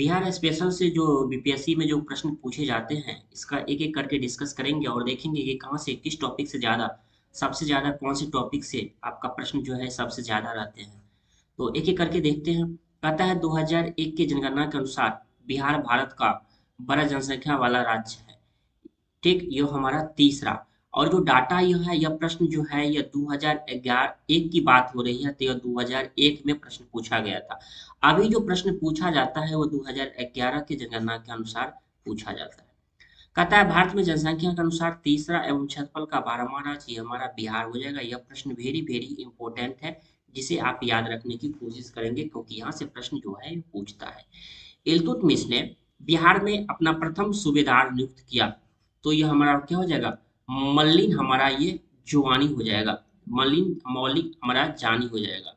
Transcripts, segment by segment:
Bihar special से जो BPSC में जो प्रश्न पूछे जाते हैं, इसका एक एक करके डिस्कस करेंगे और देखेंगे कि कहाँ से किस टॉपिक से ज़्यादा सबसे ज़्यादा कौन से टॉपिक से आपका प्रश्न जो है सबसे ज़्यादा रहते हैं। तो एक एक करके देखते हैं। कहता है 2001 की जनगणना के अनुसार बिहार भारत का बड़ा जनसंख्या वाला राज्य है। ठीक, ये हमारा तीसरा। और जो डाटा यह है, यह प्रश्न जो है यह 2011 एक की बात हो रही है, तो यह 2001 में प्रश्न पूछा गया था। अभी जो प्रश्न पूछा जाता है वो 2011 की जनगणना के अनुसार पूछा जाता है। कहता है भारत में जनसंख्या के अनुसार तीसरा एवं क्षेत्रफल का 12वां राज्य ये हमारा बिहार हो जाएगा। यह प्रश्न वेरी वेरी इंपॉर्टेंट है, जिसे आप याद रखने की कोशिश करेंगे क्योंकि यहाँ से प्रश्न जो है ये पूछता है। इल्तुतमिश ने बिहार में अपना प्रथम सूबेदार नियुक्त किया, तो यह हमारा क्या हो जाएगा, मल्लिन हमारा ये जुआनी हो जाएगा। मल्लिन मौलिक हमारा जानी हो जाएगा।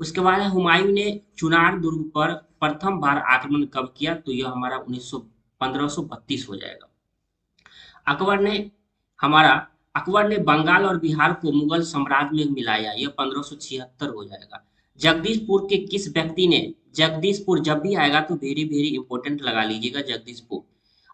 उसके बाद है हुमायूं ने चुनार दुर्ग पर प्रथम बार आक्रमण कब किया, तो यह हमारा 1532 हो जाएगा। अकबर ने हमारा अकबर ने बंगाल और बिहार को मुगल साम्राज्य में मिलाया, यह 1576 हो जाएगा। जगदीशपुर के किस व्यक्ति ने, जगदीशपुर जब भी आएगा तो वेरी वेरी इंपॉर्टेंट लगा लीजिएगा जगदीशपुर।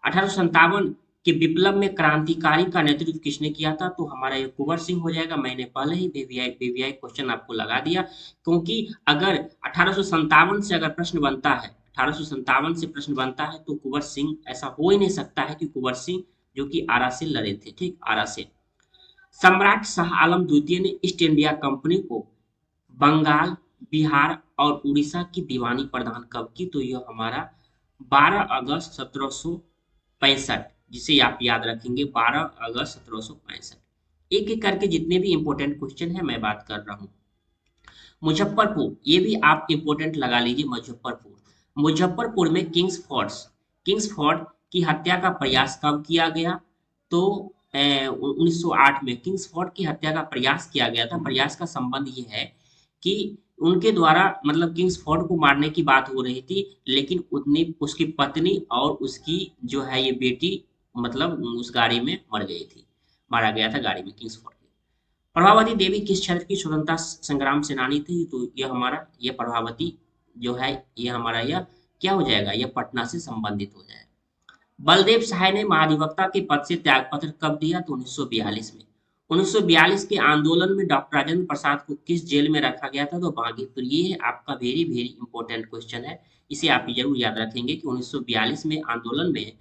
1857 के विप्लव में क्रांतिकारी का नेतृत्व किसने किया था, तो हमारा ये कुंवर सिंह हो जाएगा। मैंने पहले ही बीवीआई क्वेश्चन आपको लगा दिया, क्योंकि अगर 1857 से अगर प्रश्न बनता है, 1857 से प्रश्न बनता है तो कुंवर सिंह, ऐसा हो ही नहीं सकता है कि कुंवर सिंह जो कि आरा से लड़े थे। ठीक, आरा से। सम्राट शाह आलम द्वितीय ने ईस्ट इंडिया कंपनी को बंगाल, बिहार और उड़ीसा की दीवानी प्रदान कब की, तो यह हमारा 12 अगस्त 1765, जिसे आप याद रखेंगे 12 अगस्त 1765। एक एक करके जितने भी इंपॉर्टेंट क्वेश्चन है मैं बात कर रहा हूँ। मुजफ्फरपुर, ये भी आप इंपॉर्टेंट लगा लीजिए। मुजफ्फरपुर, मुजफ्फरपुर में किंग्स फोर्ट की हत्या का प्रयास कब किया गया, तो 1908 में किंग्स फोर्ट की हत्या का प्रयास किया गया था। प्रयास का संबंध ये है कि उनके द्वारा, मतलब किंग्स फोर्ट को मारने की बात हो रही थी, लेकिन उतनी उसकी पत्नी और उसकी जो है ये बेटी, मतलब उस गाड़ी में मर गई थी, मारा गया था गाड़ी में किंग्स फोर्ट। प्रभावती देवी किस क्षेत्र की स्वतंत्रता संग्राम सेनानी थी, तो यह हमारा ये प्रभावती जो है ये हमारा यह क्या हो जाएगा, यह पटना से संबंधित हो जाएगा। बलदेव सहाय ने महाधिवक्ता के पद से त्यागपत्र कब दिया, तो 1942 में। 1942 के आंदोलन में डॉक्टर राजेंद्र प्रसाद को किस जेल में रखा गया था, तो बांकीपुर। ये आपका वेरी वेरी इंपॉर्टेंट क्वेश्चन है, इसे आप जरूर याद रखेंगे कि 1942 में आंदोलन में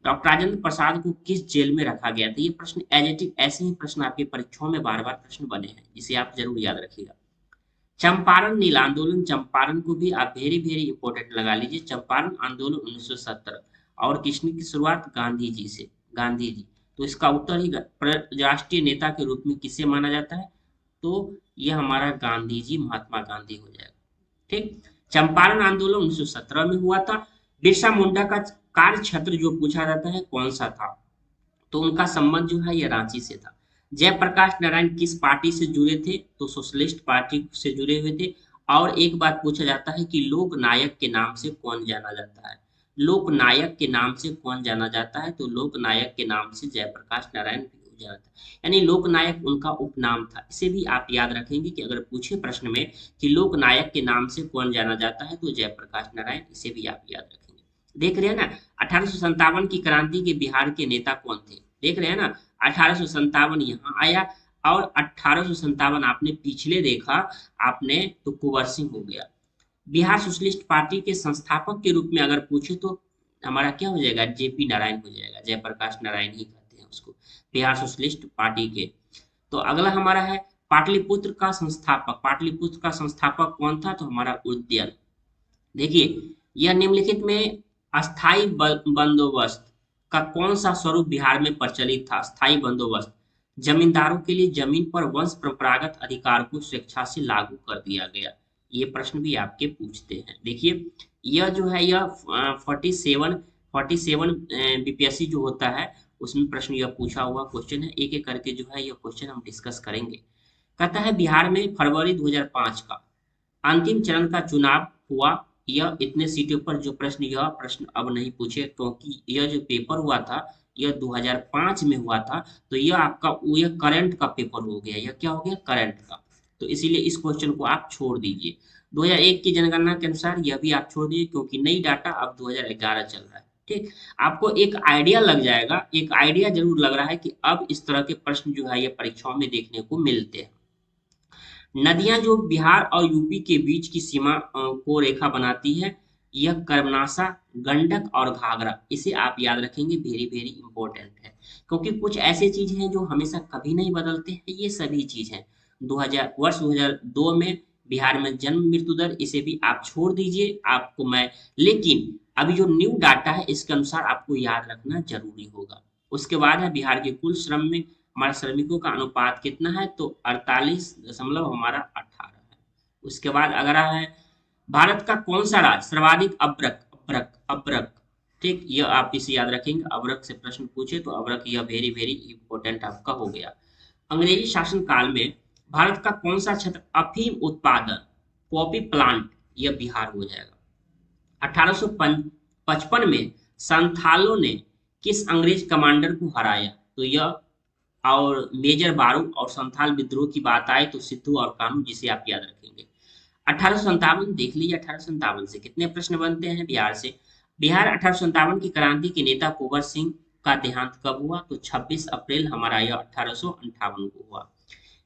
डॉक्टर राजेंद्र प्रसाद को किस जेल में रखा गया था। ये प्रश्न एज इट इज ऐसे ही प्रश्न आपकी परीक्षाओं में बार बार प्रश्न बने हैं, जिसे आप जरूर याद रखिएगा। चंपारण नील आंदोलन, चंपारण को भी आप वेरी वेरी इंपॉर्टेंट लगा लीजिए। चंपारण आंदोलन 1917, और किसने की शुरुआत, गांधी जी से, गांधी जी। तो इसका उत्तर ही राष्ट्रीय नेता के रूप में किसे माना जाता है, तो ये हमारा गांधी जी, महात्मा गांधी हो जाएगा। ठीक, चंपारण आंदोलन 1917 में हुआ था। बिरसा मुंडा का कार्य क्षेत्र जो पूछा जाता है कौन सा था, तो उनका संबंध जो है ये रांची से था। जयप्रकाश नारायण किस पार्टी से जुड़े थे, तो सोशलिस्ट पार्टी से जुड़े हुए थे। और एक बात पूछा जाता है कि लोक नायक के नाम से कौन जाना जाता है, लोक नायक के नाम से कौन जाना जाता है, तो लोक नायक के नाम से जयप्रकाश नारायण भी जाना था। यानी लोक नायक उनका उपनाम था। इसे भी आप याद रखेंगे कि अगर पूछे प्रश्न में कि लोक नायक के नाम से कौन जाना जाता है, तो जयप्रकाश नारायण, इसे भी आप याद रखेंगे। देख रहे हैं ना, 1857 की क्रांति के बिहार के नेता कौन थे, देख रहे हैं ना। 1857 यहाँ आया, और 1857 आपने पिछले देखा आपने, तो कुंवर सिंह हो गया। बिहार सोशलिस्ट पार्टी के संस्थापक के रूप में अगर पूछे तो हमारा क्या हो जाएगा, जेपी नारायण हो जाएगा। जयप्रकाश नारायण ही कहते हैं उसको, बिहार सोशलिस्ट पार्टी के। तो अगला हमारा है पाटलिपुत्र का संस्थापक। पाटलिपुत्र का संस्थापक कौन था, तो हमारा उदयन। देखिए, यह निम्नलिखित में अस्थाई बंदोबस्त का कौन सा स्वरूप बिहार में प्रचलित था। स्थायी बंदोबस्त, जमींदारों के लिए जमीन पर वंश परंपरागत अधिकार को स्वेच्छा से लागू कर दिया गया। ये प्रश्न भी आपके पूछते हैं। देखिए, यह जो है यह 47 बीपीएससी जो होता है उसमें प्रश्न यह पूछा हुआ क्वेश्चन है। एक एक करके जो है यह क्वेश्चन हम डिस्कस करेंगे। कहता है बिहार में फरवरी 2005 का अंतिम चरण का चुनाव हुआ। यह इतने सीटों पर जो प्रश्न, यह प्रश्न अब नहीं पूछे, क्योंकि यह जो पेपर हुआ था यह 2005 में हुआ था। तो यह आपका यह करंट का पेपर हो गया। यह क्या हो गया, करंट का। तो इसीलिए इस क्वेश्चन को आप छोड़ दीजिए। 2001 की जनगणना के अनुसार यह भी आप छोड़ दीजिए, क्योंकि नई डाटा अब 2011 चल रहा है। ठीक, आपको एक आइडिया लग जाएगा, एक आइडिया जरूर लग रहा है कि अब इस तरह के प्रश्न जो है ये परीक्षाओं में देखने को मिलते हैं। नदियां जो बिहार और यूपी के बीच की सीमा को रेखा बनाती है, यह कर्मनाशा, गंडक और घाघरा। इसे आप याद रखेंगे, वेरी वेरी इंपॉर्टेंट है, क्योंकि कुछ ऐसी चीजें हैं जो हमेशा कभी नहीं बदलते हैं। ये सभी चीज हैं 2002 में बिहार में जन्म मृत्यु दर, इसे भी आप छोड़ दीजिए आपको मैं, लेकिन अभी जो न्यू डाटा है इसके अनुसार आपको याद रखना जरूरी होगा। उसके बाद है बिहार के कुल श्रम में हमारे श्रमिकों का अनुपात कितना है, तो 48 दशमलव हमारा 18 है। उसके बाद अगर है भारत का कौन सा राज्य सर्वाधिक अब्रक अब्रक अब्रक, ठीक, यह आप इसे याद रखेंगे, अब्रक से प्रश्न पूछे तो अब्रक यह वेरी वेरी इंपॉर्टेंट आपका हो गया। अंग्रेजी शासन काल में भारत का कौन सा क्षेत्र अफीम उत्पादन, पॉपी प्लांट, यह बिहार हो जाएगा। 1855 में संथालों ने किस अंग्रेज कमांडर को हराया, तो यह, और मेजर बारू और संथाल विद्रोह की बात आए तो सिद्धू और कानू, जिसे आप याद रखेंगे। 1857 देख लीजिए, 1857 से कितने प्रश्न बनते हैं बिहार से। बिहार 1857 की क्रांति के नेता कुंवर सिंह का देहांत कब हुआ, तो 26 अप्रैल हमारा यह 1858 को हुआ।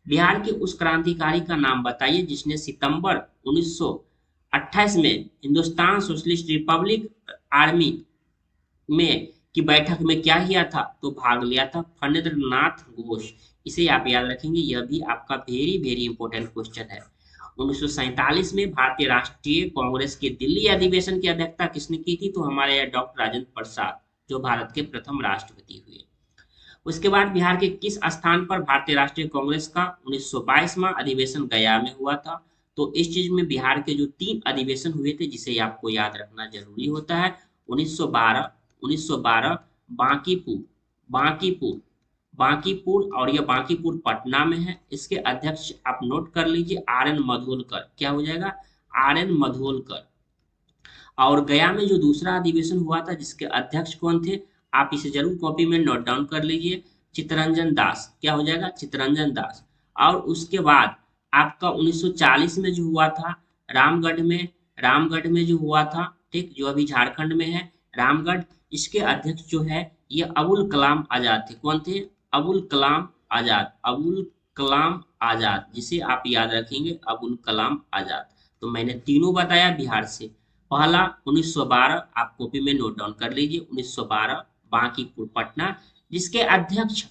बिहार के उस क्रांतिकारी का नाम बताइए जिसने सितंबर 1928 में हिंदुस्तान सोशलिस्ट रिपब्लिक आर्मी में की बैठक में क्या किया था, तो भाग लिया था, फणींद्र नाथ घोष। इसे आप याद रखेंगे, यह भी आपका वेरी वेरी इंपॉर्टेंट क्वेश्चन है। 1947 में भारतीय राष्ट्रीय कांग्रेस के दिल्ली अधिवेशन की अध्यक्षता किसने की थी, तो हमारे यहाँ डॉक्टर राजेंद्र प्रसाद, जो भारत के प्रथम राष्ट्रपति हुए। उसके बाद बिहार के किस स्थान पर भारतीय राष्ट्रीय कांग्रेस का 1922वां अधिवेशन गया में हुआ था, तो इस चीज में बिहार के जो 3 अधिवेशन हुए थे जिसे आपको याद रखना जरूरी होता है, 1912, 1912 बांकीपुर, बांकीपुर, बांकीपुर, और यह बांकीपुर पटना में है। इसके अध्यक्ष आप नोट कर लीजिए, आर एन मधोलकर, क्या हो जाएगा, आर एन मधोलकर। और गया में जो दूसरा अधिवेशन हुआ था जिसके अध्यक्ष कौन थे, आप इसे जरूर कॉपी में नोट डाउन कर लीजिए, चित्तरंजन दास, क्या हो जाएगा, चित्तरंजन दास। और उसके बाद आपका 1940 में जो हुआ था रामगढ़ में, रामगढ़ में जो हुआ था, ठीक, जो अभी झारखंड में है रामगढ़, इसके अध्यक्ष जो है ये अबुल कलाम आजाद थे। कौन थे, अबुल कलाम आजाद, अबुल कलाम आजाद, जिसे आप याद रखेंगे अबुल कलाम आजाद। तो मैंने तीनों बताया बिहार से। पहला 1912, आप कॉपी में नोट डाउन कर लीजिए, 1912 बांकीपुर पटना, जिसके अध्यक्ष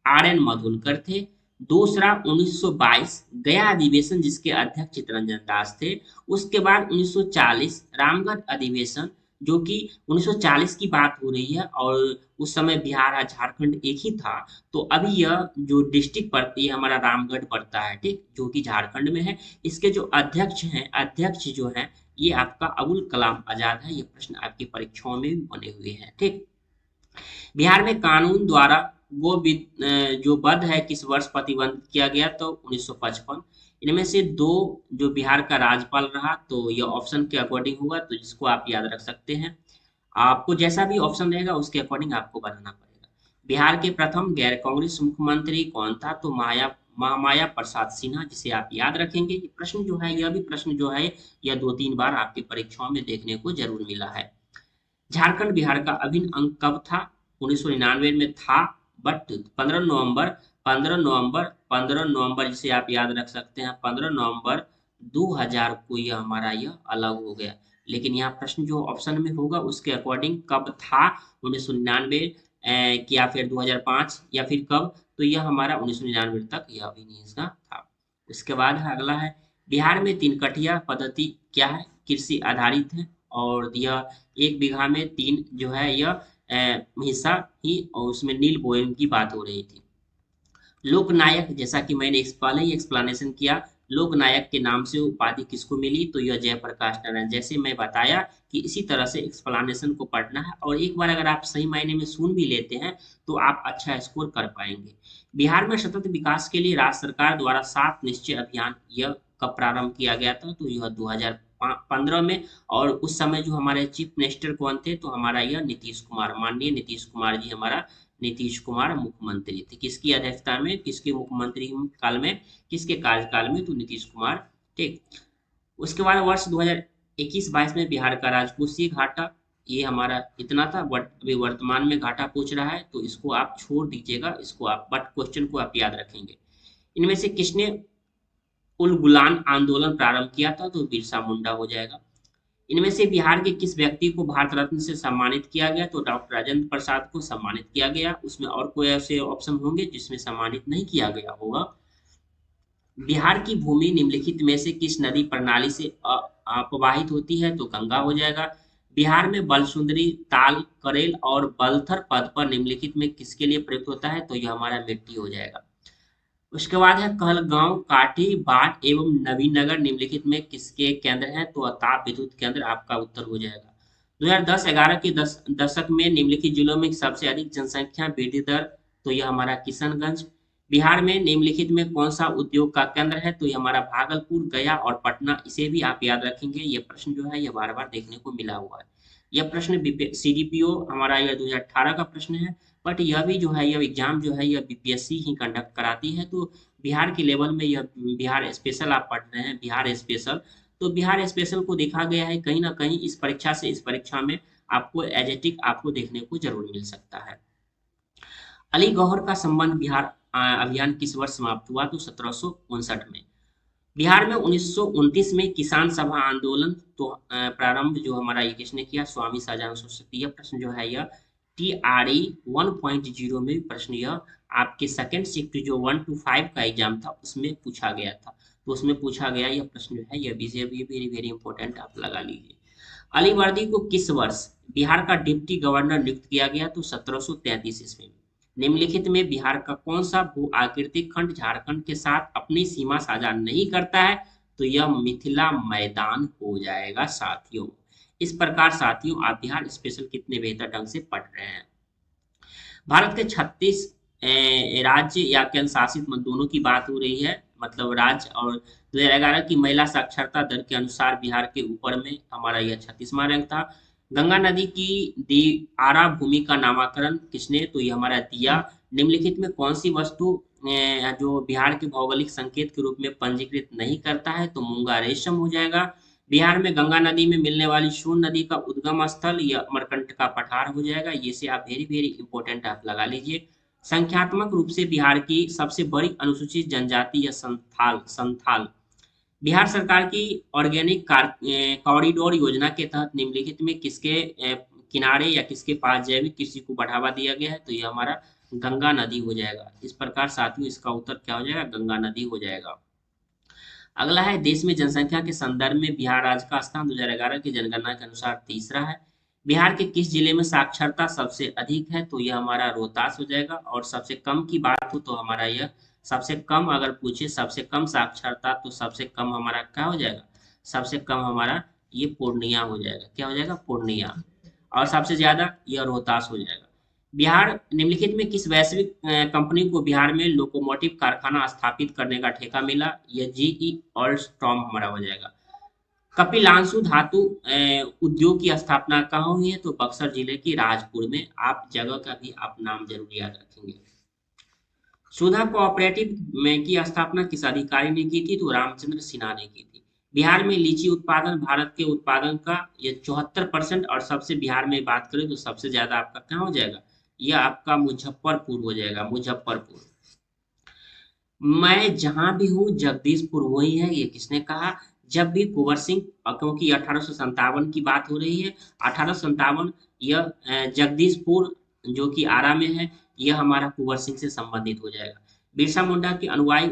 आर एन मधुलकर थे। दूसरा 1922 गया अधिवेशन, जिसके अध्यक्ष चित्तरंजन दास थे। उसके बाद 1940 रामगढ़ अधिवेशन, जो कि 1940 की बात हो रही है, और उस समय बिहार और झारखंड एक ही था। तो अभी यह जो डिस्ट्रिक्ट पड़ती है हमारा रामगढ़ पड़ता है, ठीक, जो कि झारखंड में है। इसके जो अध्यक्ष हैं, अध्यक्ष जो है ये आपका अबुल कलाम आजाद है। ये प्रश्न आपकी परीक्षाओं में भी बने हुए हैं, ठीक। बिहार में कानून द्वारा जो वध है किस वर्ष प्रतिबंध किया गया, तो 1955। इनमें से दो जो बिहार का राज्यपाल रहा, तो यह ऑप्शन के अकॉर्डिंग होगा, तो जिसको आप याद रख सकते हैं। आपको जैसा भी ऑप्शन रहेगा उसके अकॉर्डिंग आपको बनाना पड़ेगा। बिहार के प्रथम गैर कांग्रेस मुख्यमंत्री कौन था, तो महामाया प्रसाद सिन्हा, जिसे आप याद रखेंगे। ये प्रश्न जो है, यह भी प्रश्न जो है यह 2-3 बार आपकी परीक्षाओं में देखने को जरूर मिला है। झारखंड बिहार का अभिन्न अंग कब था, 1999 में था, बट 15 नवंबर जिसे आप याद रख सकते हैं 15 नवंबर 2000 को यह हमारा यह अलग हो गया। लेकिन यहाँ प्रश्न जो ऑप्शन में होगा उसके अकॉर्डिंग कब था, 1999 या फिर 2005 या फिर कब, तो यह हमारा 1999 तक यह भी नहीं इसका था। उसके बाद है अगला है बिहार में 3 कटिया पद्धति क्या है, कृषि आधारित है, और यह 1 बीघा में 3 जो है यह हिस्सा ही, और उसमें नील बोएम की बात हो रही थी। लोकनायक, जैसा कि मैंने पहले ही एक्सप्लेनेशन किया, लोकनायक के नाम से उपाधि किसको मिली, तो यह जयप्रकाश नारायण। जैसे मैं बताया कि इसी तरह से एक्सप्लेनेशन को पढ़ना है, और एक बार अगर आप सही मायने में सुन भी लेते हैं तो आप अच्छा स्कोर कर पाएंगे। बिहार में सतत विकास के लिए राज्य सरकार द्वारा 7 निश्चय अभियान यह कब प्रारंभ किया गया था, तो यह 2015 में। और उस समय जो हमारे चीफ मिनिस्टर कौन थे, तो हमारा यह नीतीश कुमार, माननीय नीतीश कुमार जी, हमारा नीतीश कुमार मुख्यमंत्री थे। किसकी अध्यक्षता में, किसके मुख्यमंत्री काल में, किसके कार्यकाल में, तो नीतीश कुमार, ठीक। उसके बाद वर्ष 2021-22 में बिहार का राजकोषीय घाटा, ये हमारा इतना था, बट अभी वर्तमान में घाटा पूछ रहा है तो इसको आप छोड़ दीजिएगा, इसको आप बट क्वेश्चन को आप याद रखेंगे। इनमें से किसने उलगुलान आंदोलन प्रारंभ किया था? तो बिरसा मुंडा हो जाएगा। इनमें से बिहार के किस व्यक्ति को भारत रत्न से सम्मानित किया गया? तो डॉक्टर राजेंद्र प्रसाद को सम्मानित किया गया। उसमें और कोई ऐसे ऑप्शन होंगे जिसमें सम्मानित नहीं किया गया होगा? बिहार की भूमि निम्नलिखित में से किस नदी प्रणाली से प्रवाहित होती है? तो गंगा हो जाएगा। बिहार में बलसुंदरी, ताल, करेल और बलथर पद पर निम्नलिखित में किसके लिए प्रयुक्त होता है? तो यह हमारा मिट्टी हो जाएगा। उसके बाद है कहलगांव, काठी, बाट एवं नवीनगर निम्नलिखित में किसके केंद्र हैं? तो ताप विद्युत केंद्र आपका उत्तर हो जाएगा। 2010-11 के दशक में निम्नलिखित जिलों में सबसे अधिक जनसंख्या वृद्धि दर? तो यह हमारा किशनगंज। बिहार में निम्नलिखित में कौन सा उद्योग का केंद्र है? तो यह हमारा भागलपुर, गया और पटना। इसे भी आप याद रखेंगे, ये प्रश्न जो है यह बार बार देखने को मिला हुआ है। यह प्रश्न सीडीपीओ हमारा यह 2018 का प्रश्न है, बट यह भी जो है यह एग्जाम जो है यह बीपीएससी ही कंडक्ट कराती है। तो बिहार के लेवल में यह बिहार स्पेशल आप पढ़ रहे हैं, बिहार स्पेशल, तो बिहार स्पेशल को देखा गया है कहीं ना कहीं इस परीक्षा से इस परीक्षा में आपको एजेटिक आपको देखने को जरूर मिल सकता है। अली गौहर का संबंध बिहार अभियान किस वर्ष समाप्त हुआ? तो 1759 में। बिहार में 1929 में किसान सभा आंदोलन तो प्रारंभ जो हमारा ये किसने किया? स्वामी शाहजहां सरस्वती। यह प्रश्न जो है यह TRE 1.0 में प्रश्न यह आपके सेकंड शिफ्ट जो 1 to 5 का एग्जाम था उसमें पूछा गया था, तो उसमें पूछा गया यह प्रश्न जो है यह भी वेरी वेरी इंपॉर्टेंट आप लगा लीजिए। अली वर्दी को किस वर्ष बिहार का डिप्टी गवर्नर नियुक्त किया गया? तो 1733 ईस्वी में। निम्नलिखित में बिहार का कौन सा भू आकृतिक खंड झारखंड के साथ अपनी सीमा साझा नहीं करता है? तो यह मिथिला मैदान हो जाएगा साथियों। इस प्रकार साथियों आप बिहार स्पेशल कितने बेहतर ढंग से पढ़ रहे हैं। भारत के 36 राज्य या केंद्र शासित दोनों की बात हो रही है, मतलब राज्य, और 2011 की महिला साक्षरता दर के अनुसार बिहार के ऊपर में हमारा यह 36वां रैंक था। गंगा नदी की दियारा भूमि का नामकरण किसने? तो ये हमारा दिया। निम्नलिखित में कौन सी वस्तु जो बिहार के भौगोलिक संकेत के रूप में पंजीकृत नहीं करता है? तो मूंगा रेशम हो जाएगा। बिहार में गंगा नदी में मिलने वाली सोन नदी का उद्गम स्थल या अमरकंटक का पठार हो जाएगा। ये से आप वेरी वेरी इंपॉर्टेंट आप लगा लीजिए। संख्यात्मक रूप से बिहार की सबसे बड़ी अनुसूचित जनजाति या संथाल संथाल। बिहार सरकार की ऑर्गेनिक कॉरिडोर योजना के तहत निम्नलिखित में किसके किनारे या किसके पास जैविक कृषि को बढ़ावा दिया गया है? तो ये हमारा गंगा नदी हो जाएगा। इस प्रकार साथियों इसका उत्तर क्या हो जाएगा? गंगा नदी हो जाएगा। अगला है देश में जनसंख्या के संदर्भ में बिहार राज्य का स्थान 2011 की जनगणना के अनुसार तीसरा है। बिहार के किस जिले में साक्षरता सबसे अधिक है? तो यह हमारा रोहतास हो जाएगा। और सबसे कम की बात हो तो हमारा यह सबसे कम अगर पूछे सबसे कम साक्षरता तो सबसे कम हमारा क्या हो जाएगा? सबसे कम हमारा ये पूर्णिया हो जाएगा। क्या हो जाएगा? पूर्णिया। और सबसे ज्यादा यह रोहतास हो जाएगा। बिहार निम्नलिखित में किस वैश्विक कंपनी को बिहार में लोकोमोटिव कारखाना स्थापित करने का ठेका मिला? यह GE ऑलस्टॉम हमारा हो जाएगा। कपिलांशु धातु उद्योग की स्थापना कहाँ हुई है? तो बक्सर जिले की राजपुर में। आप जगह का भी आप नाम जरूर याद रखेंगे। सुधा कोऑपरेटिव में की स्थापना किस अधिकारी ने की थी? तो रामचंद्र सिन्हा ने की थी। बिहार में लीची उत्पादन भारत के उत्पादन का ये 74% और सबसे बिहार में बात करें तो सबसे ज्यादा आपका क्या हो जाएगा? यह आपका मुजफ्फरपुर हो जाएगा। मुजफ्फरपुर। मैं जहां भी हूँ जगदीशपुर वही है, ये किसने कहा? जब भी कुंवर सिंह, क्योंकि 1857 की बात हो रही है, 1857, यह जगदीशपुर जो कि आरा में है, यह हमारा कुंवर सिंह से संबंधित हो जाएगा। बिरसा मुंडा के अनुयायी